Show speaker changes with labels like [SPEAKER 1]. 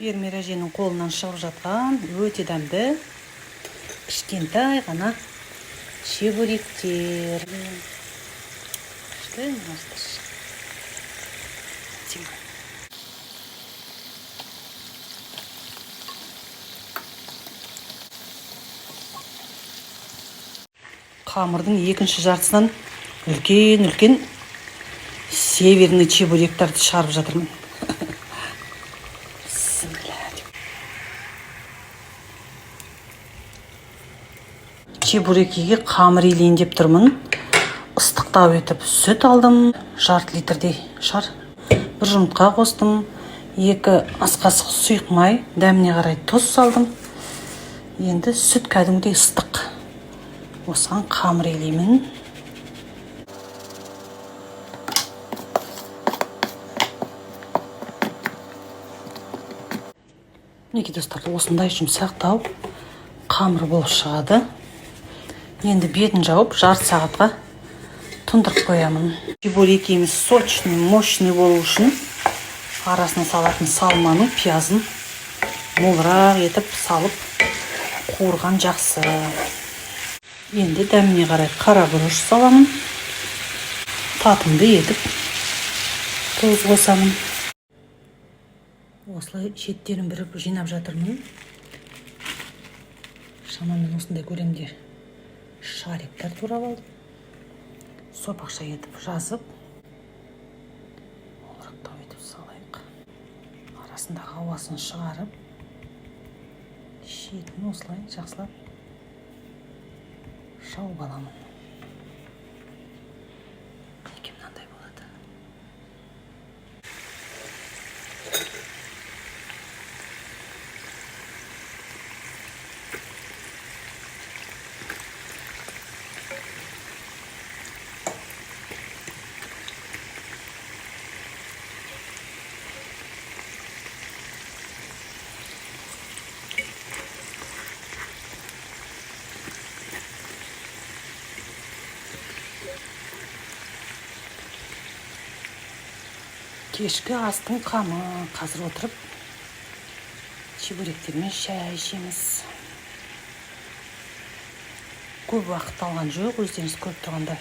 [SPEAKER 1] Фермер әженің қолынан шығып жатқан өте дәмді кішкентай ғана чебуректер. Қамырдың екінші жартысынан үлкен северный чебуректарды шығарып жатырмын. Чебурекеге қамыр илейін деп тұрмын. Ыстықтау етіп сүт алдым, жарты литрдей шар. Бір жұмыртқа қостым, 2 ас қасық сұйық май, дәміне қарай тұз салдым. Енді сүт кәдімгідей ыстық. Осыған қамыр илеймін. Мінекей достар, осындай жұмсақтау қамыр болып шығады. Енді бетін жауып, жарты сағатқа тұндырып қоямын. Чебурекеміз сочный, мощный болу үшін арасына салатын салманың пиязын молырақ етіп салып қуырған жақсы. Енді дәміне қарай қара бұрыш саламын. Татымды етіп тұз қосамын. Осылай шеттерін біріп жинап жатырмын. Шамамен осындай көлемде шариктер турап алдым. Сопақша етіп жазып, молырақтау етіп салайық. Арасындағы ауасын шығарып, шетін осылай жақсылап жауып аламын. Неге мынандай болады? Кешкі астың қамы. Қазір отырып чебуректермен шай ішеміз. Көп уақыт алған жоқ, өздеріңіз көріп тұрғандай.